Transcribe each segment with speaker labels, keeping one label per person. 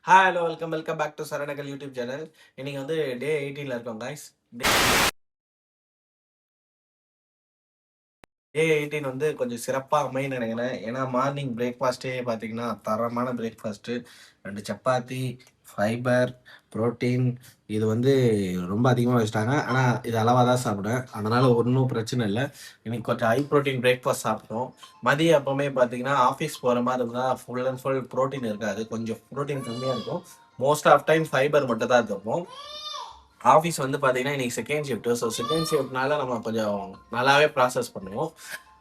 Speaker 1: Hi hello welcome back to சரணகல் YouTube channel. இன்னைக்கு வந்து டே 18ல இருக்கோம் காய்ஸ். டே 18 வந்து கொஞ்சம் சிறப்பாக அமைன்னு நினைக்கிறேன். ஏன்னா மார்னிங் பிரேக்ஃபாஸ்ட்டே பார்த்தீங்கன்னா தரமான பிரேக்ஃபாஸ்ட்டு. 2 சப்பாத்தி, ஃபைபர், புரோட்டீன் இது வந்து ரொம்ப அதிகமாக வச்சுட்டாங்க. ஆனால் இது அளவாக தான் சாப்பிடுவேன், அதனால் ஒன்றும் பிரச்சனை இல்லை. இன்னைக்கு கொஞ்சம் ஹை ப்ரோட்டீன் பிரேக்ஃபாஸ்ட் சாப்பிட்டோம். மதியம் எப்போவுமே பார்த்தீங்கன்னா ஆஃபீஸ் போகிற மாதிரி இருந்தால் ஃபுல் அண்ட் ஃபுல் ப்ரோட்டீன் இருக்காது, கொஞ்சம் ப்ரோட்டீன் கம்மியாக இருக்கும். மோஸ்ட் ஆஃப் டைம் ஃபைபர் மட்டும் தான் இருக்கும். ஆஃபீஸ் வந்து பார்த்தீங்கன்னா இன்றைக்கி செகண்ட் ஷிஃப்ட்டு. ஸோ செகண்ட் ஷிஃப்ட்னால நம்ம கொஞ்சம் நல்லாவே ப்ராசஸ் பண்ணுவோம்.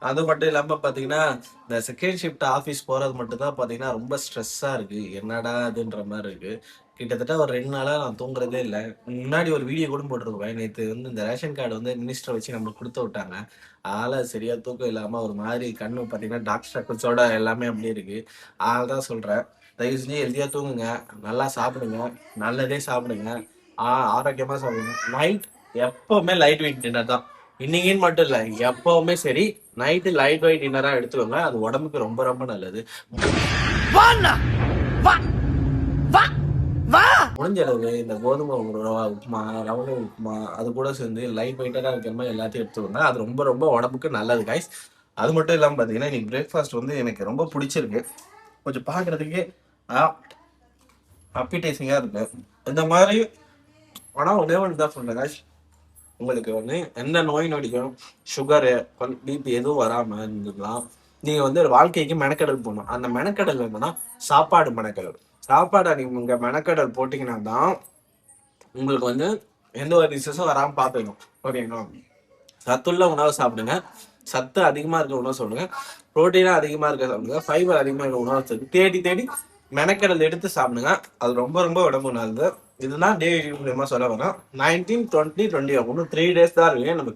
Speaker 1: அது மட்டும் இல்லாமல் பார்த்தீங்கன்னா இந்த செகண்ட் ஷிஃப்ட் ஆஃபீஸ் போகிறது மட்டும்தான் பார்த்தீங்கன்னா ரொம்ப ஸ்ட்ரெஸ்ஸாக இருக்குது. என்னடா அதுன்ற மாதிரி இருக்குது. கிட்டத்தட்ட ஒரு 2 நாளாக நான் தூங்குறதே இல்லை. முன்னாடி ஒரு வீடியோ கூட போட்டிருப்பேன். நேற்று வந்து இந்த ரேஷன் கார்டு வந்து மினிஸ்டரை வச்சு நம்மளுக்கு கொடுத்து விட்டாங்க. அதனால் சரியாக தூக்கம் இல்லாமல் ஒரு மாதிரி கண்ணு பார்த்தீங்கன்னா டாக்டர் சக்கச்சோட எல்லாமே அப்படி இருக்குது. அதனால தான் சொல்கிறேன், தயவு செஞ்சு ஹெல்த்தியாக தூங்குங்க, நல்லா சாப்பிடுங்க, நல்லதே சாப்பிடுங்க, ஆரோக்கியமாக சாப்பிடுங்க. நைட் எப்போவுமே லைட் வெயிட் டின்னர் தான். இன்னைக்குன்னு மட்டும் இல்லை, எப்பவுமே சரி நைட்டு லைட் வெயிட் டின்னராக எடுத்துக்கோங்க. அது உடம்புக்கு ரொம்ப ரொம்ப நல்லது. முடிஞ்ச அளவு இந்த கோதுமை உப்புமா, ரவை உப்புமா அது கூட சேர்ந்து லைட் வெயிட்டடாக இருக்கிற மாதிரி எல்லாத்தையும் எடுத்துக்கோங்க. அது ரொம்ப ரொம்ப உடம்புக்கு நல்லது கைஸ். அது மட்டும் இல்லாமல் பார்த்தீங்கன்னா இன்னைக்கு பிரேக்ஃபாஸ்ட் வந்து எனக்கு ரொம்ப பிடிச்சிருக்கு. கொஞ்சம் பார்க்குறதுக்கே அப்பிடைசிங்காக இருக்கு. இந்த மாதிரி ஆனால் ஒன்றே ஒன்று தான் சொல்கிறேன் கைஸ், உங்களுக்கு வந்து எந்த நோய் நொடிக்கும் சுகரு பிபி எதுவும் வராமல் இருந்துக்கலாம். நீங்கள் வந்து வாழ்க்கைக்கு மெனக்கடல் போகணும். அந்த மெனக்கடல் என்னன்னா சாப்பாடு மெனக்கடல். சாப்பாடை நீங்கள் மெனக்கடல் போட்டிங்கன்னா தான் உங்களுக்கு வந்து எந்த ஒரு டிசஸும் வராமல் பார்த்துக்கணும். ஓகேங்களா? சத்துள்ள உணவை சாப்பிடுங்க, சத்து அதிகமாக இருக்க உணவு சாப்பிடுங்க, ப்ரோட்டீனாக அதிகமாக இருக்க சாப்பிடுங்க, ஃபைபர் அதிகமாக இருக்க உணவு தேடி தேடி மெனக்கடல் எடுத்து சாப்பிடுங்க. அது ரொம்ப ரொம்ப உடம்பு நல்லது. இதுதான் டே மூலியமாக சொல்ல வரோம். 19, 20, 21 இன்னும் 3 days தான் இருக்கு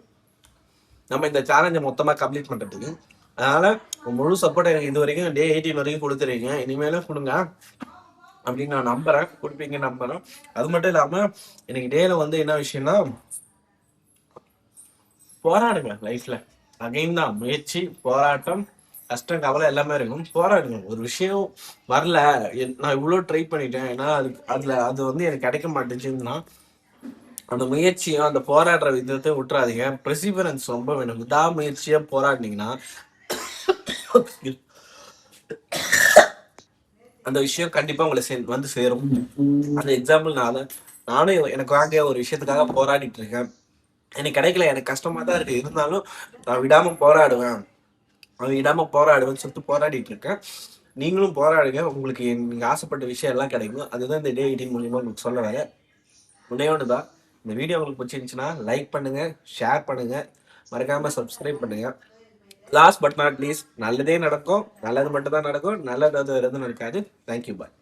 Speaker 1: நம்ம இந்த சேலஞ்சை மொத்தமாக கம்ப்ளீட் பண்ணுறதுக்கு. அதனால் முழு சப்போர்ட் எனக்கு இது வரைக்கும் டே 18 வரைக்கும் கொடுத்துருக்கீங்க. இனிமேலும் கொடுங்க அப்படின்னு நான் நம்புகிறேன், கொடுப்பீங்கன்னு நம்புகிறேன். அது மட்டும் இல்லாமல் எனக்கு டேல வந்து என்ன விஷயம்னா, போராடுங்க லைஃப்பில். அகைன் தான் முயற்சி, போராட்டம், கஷ்டம், கவலை எல்லாமே இருக்கும். போராடுங்க. ஒரு விஷயம் வரல, நான் இவ்வளோ ட்ரை பண்ணிட்டேன், ஏன்னா அது வந்து எனக்கு கிடைக்க மாட்டேங்குதுன்னா அந்த முயற்சியும் அந்த போராடுற விதத்தை விட்டுறாதீங்க. பெர்சிவரன்ஸ் ரொம்ப வேணும். விடாமுயற்சியாக போராடினீங்கன்னா அந்த விஷயம் கண்டிப்பாக உங்களை வந்து சேரும். அந்த எக்ஸாம்பிள் நானும் எனக்காக ஒரு விஷயத்துக்காக போராடிட்டு இருக்கேன். எனக்கு கிடைக்கல, எனக்கு கஷ்டமாக தான் இருக்குது. இருந்தாலும் நான் விடாமல் போராடுவேன்னு சொல்லிட்டு போராடிட்டு இருக்கேன். நீங்களும் போராடுங்க. உங்களுக்கு நீங்கள் ஆசைப்பட்ட விஷயம் எல்லாம் கிடைக்கும். அதுதான் இந்த டே 18 மூலியமாக உங்களுக்கு சொல்ல வரேன். ஒன்றே ஒன்று தான், இந்த வீடியோ உங்களுக்கு பிடிச்சிருந்துச்சுன்னா லைக் பண்ணுங்கள், ஷேர் பண்ணுங்கள், மறக்காமல் சப்ஸ்கிரைப் பண்ணுங்கள். லாஸ்ட் பட் நாட் லீஸ்ட், நல்லதே நடக்கும், நல்லது மட்டும் தான் நடக்கும், நல்லது எதுவும் நடக்காது. தேங்க்யூ, பாய்.